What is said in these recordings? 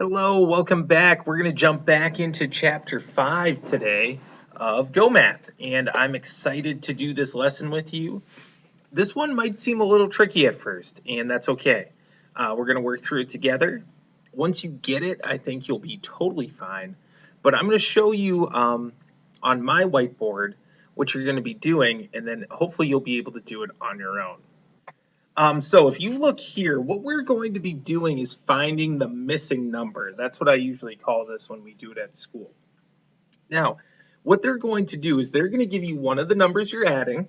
Hello, welcome back. We're going to jump back into chapter 5 today of Go Math, and I'm excited to do this lesson with you. This one might seem a little tricky at first, and that's okay. We're going to work through it together. Once you get it, I think you'll be totally fine. But I'm going to show you on my whiteboard what you're going to be doing, and then hopefully you'll be able to do it on your own. So if you look here, what we're going to be doing is finding the missing number. That's what I usually call this when we do it at school. Now, what they're going to do is they're going to give you one of the numbers you're adding,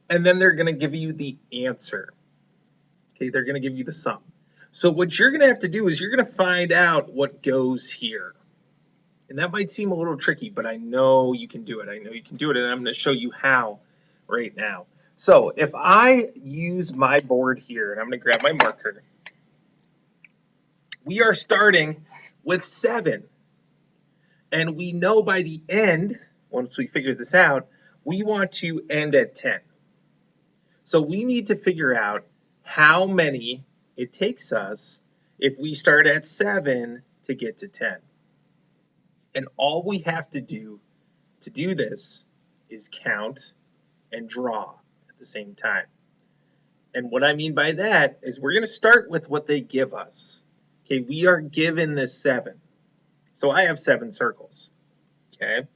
and then they're going to give you the answer. Okay, they're going to give you the sum. So what you're going to have to do is you're going to find out what goes here. And that might seem a little tricky, but I know you can do it. I know you can do it, and I'm going to show you how right now. So if I use my board here, and I'm going to grab my marker, we are starting with 7. And we know by the end, once we figure this out, we want to end at 10. So we need to figure out how many it takes us if we start at 7 to get to 10. And all we have to do this is count and draw at the same time. And what I mean by that is we're going to start with what they give us. Okay, we are given this 7. So I have 7 circles. Okay.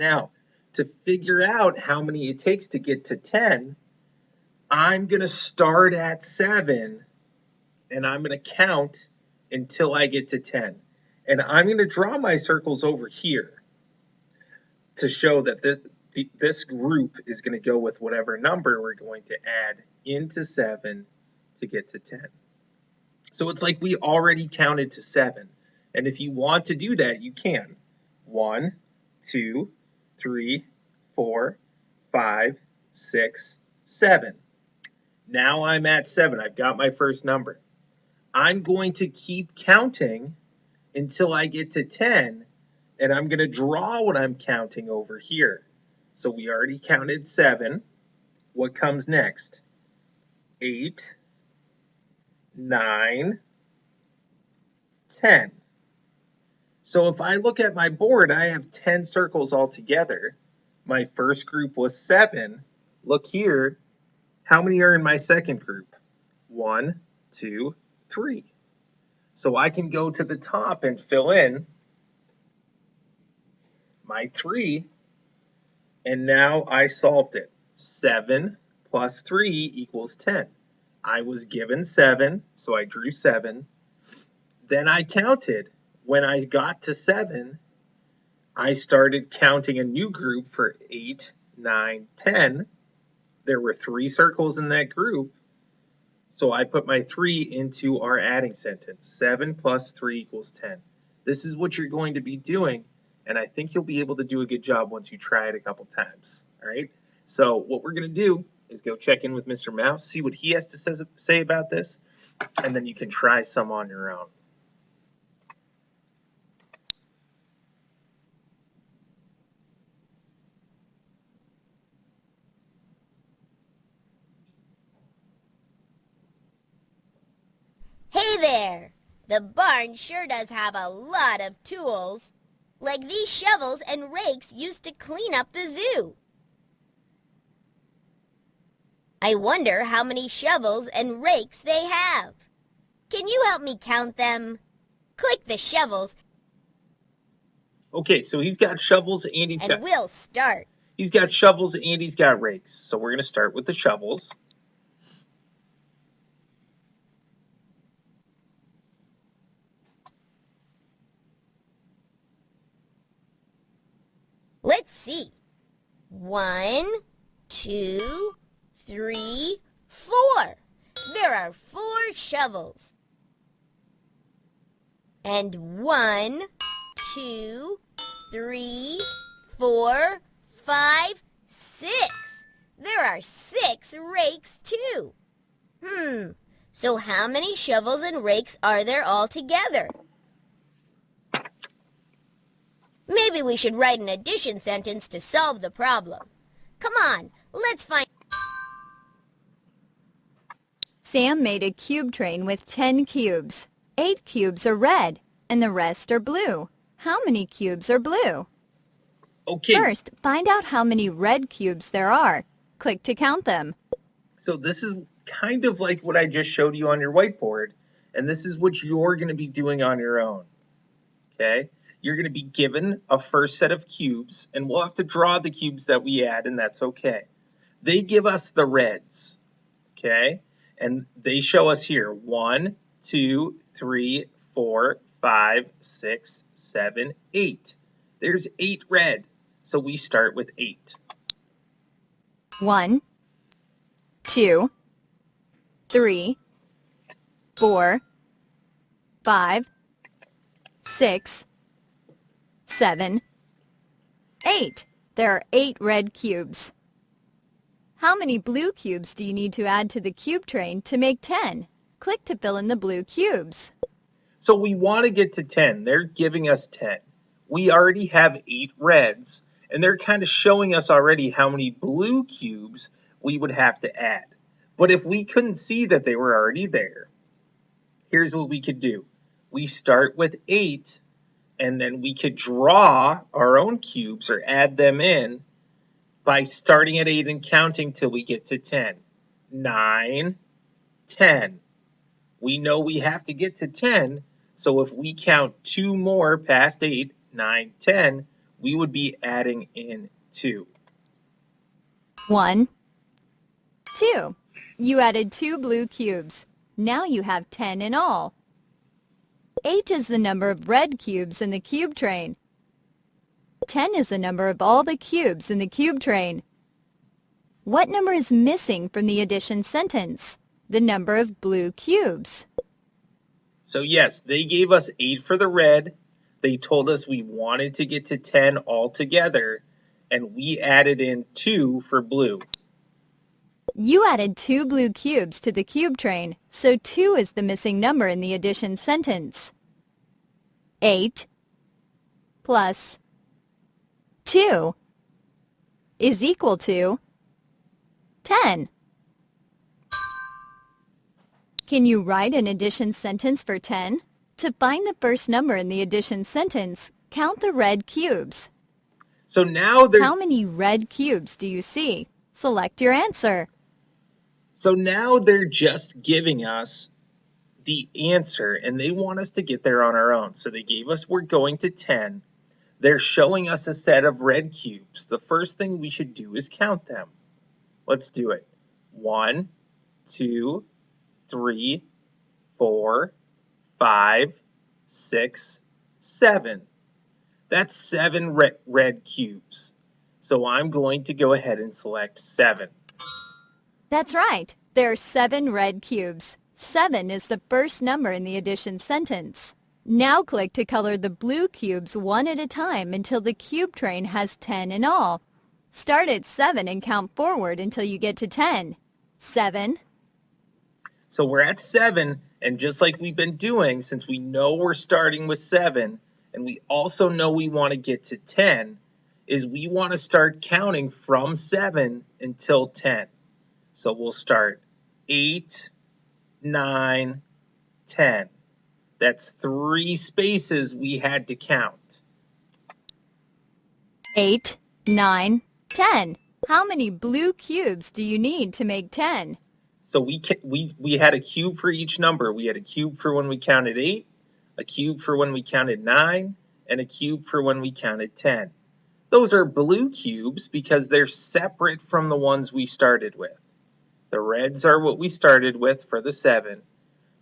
Now, to figure out how many it takes to get to 10, I'm going to start at 7 and I'm going to count until I get to 10. And I'm going to draw my circles over here to show that this group is going to go with whatever number we're going to add into 7 to get to 10. So it's like we already counted to 7. And if you want to do that, you can. 1, 2, 3, 4, 5, 6, 7. Now I'm at 7. I've got my first number. I'm going to keep counting until I get to 10, and I'm going to draw what I'm counting over here. So we already counted 7. What comes next? 8, 9, 10. So if I look at my board, I have 10 circles altogether. My first group was 7. Look here. How many are in my second group? 1, 2, 3. So I can go to the top and fill in my 3, and now I solved it. 7 plus 3 equals 10. I was given 7, so I drew 7. Then I counted. When I got to 7, I started counting a new group for 8, 9, 10. There were 3 circles in that group, so I put my 3 into our adding sentence. 7 plus 3 equals 10. This is what you're going to be doing, and I think you'll be able to do a good job once you try it a couple times. All right? So what we're going to do is go check in with Mr. Mouse, see what he has to say about this, and then you can try some on your own. Hey there! The barn sure does have a lot of tools, like these shovels and rakes used to clean up the zoo. I wonder how many shovels and rakes they have. Can you help me count them? Click the shovels Okay, so he's got shovels and we'll start. He's got shovels and he's got rakes. So we're going to start with the shovels. Let's see. 1, 2, 3, 4. There are 4 shovels. And 1, 2, 3, 4, 5, 6. There are 6 rakes too. So how many shovels and rakes are there altogether? Maybe we should write an addition sentence to solve the problem. Come on, let's find... Sam made a cube train with 10 cubes. 8 cubes are red and the rest are blue. How many cubes are blue? Okay, First, find out how many red cubes there are. Click to count them. so this is kind of like what I just showed you on your whiteboard, and this is what you're going to be doing on your own. Okay? You're going to be given a first set of cubes, and we'll have to draw the cubes that we add, and that's okay. They give us the reds, okay? And they show us here 1, 2, 3, 4, 5, 6, 7, 8. There's 8 red, so we start with 8. 1, 2, 3, 4, 5, 6, 7, 8. There are 8 red cubes. How many blue cubes do you need to add to the cube train to make 10? Click to fill in the blue cubes. So we want to get to 10. They're giving us 10. We already have 8 reds, and they're kind of showing us already how many blue cubes we would have to add. But if we couldn't see that they were already there, here's what we could do. We start with 8, and then we could draw our own cubes or add them in by starting at 8 and counting till we get to 10. 9, 10. We know we have to get to 10, so if we count 2 more past 8, 9, 10, we would be adding in 2. 1, 2. You added 2 blue cubes. Now you have 10 in all. 8 is the number of red cubes in the cube train. 10 is the number of all the cubes in the cube train. What number is missing from the addition sentence? The number of blue cubes. So yes, they gave us 8 for the red. They told us we wanted to get to 10 altogether, and we added in 2 for blue. You added 2 blue cubes to the cube train, so 2 is the missing number in the addition sentence. 8 plus 2 is equal to 10. Can you write an addition sentence for 10? To find the first number in the addition sentence, count the red cubes. So now How many red cubes do you see? Select your answer. So now they're just giving us the answer, and they want us to get there on our own. So they gave us we're going to 10. They're showing us a set of red cubes. The first thing we should do is count them. Let's do it. 1, 2, 3, 4, 5, 6, 7. That's 7 red cubes. So I'm going to go ahead and select 7. That's right. There are 7 red cubes. 7 is the first number in the addition sentence. Now click to color the blue cubes one at a time until the cube train has 10 in all. Start at 7 and count forward until you get to 10. 7. So we're at 7, and just like we've been doing, since we know we're starting with 7, and we also know we want to get to 10, is we want to start counting from 7 until 10. So we'll start 8, 9, 10. That's 3 spaces we had to count. 8, 9, 10. How many blue cubes do you need to make 10? So we had a cube for each number. We had a cube for when we counted 8, a cube for when we counted 9, and a cube for when we counted 10. Those are blue cubes because they're separate from the ones we started with. The reds are what we started with for the 7.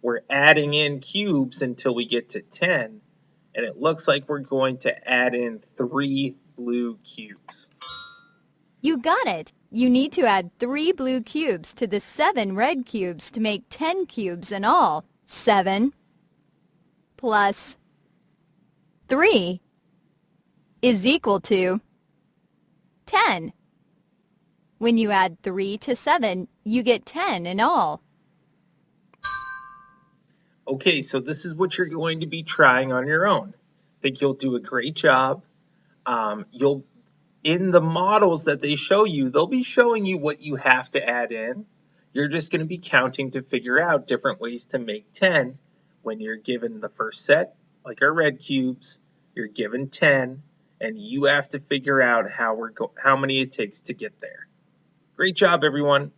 We're adding in cubes until we get to 10, and it looks like we're going to add in 3 blue cubes. You got it. You need to add 3 blue cubes to the 7 red cubes to make 10 cubes in all. 7 plus 3 is equal to 10. When you add 3 to 7, you get 10 in all. Okay, so this is what you're going to be trying on your own. I think you'll do a great job. In the models that they show you, they'll be showing you what you have to add in. You're just going to be counting to figure out different ways to make 10 when you're given the first set, like our red cubes, you're given 10, and you have to figure out how many it takes to get there. Great job, everyone.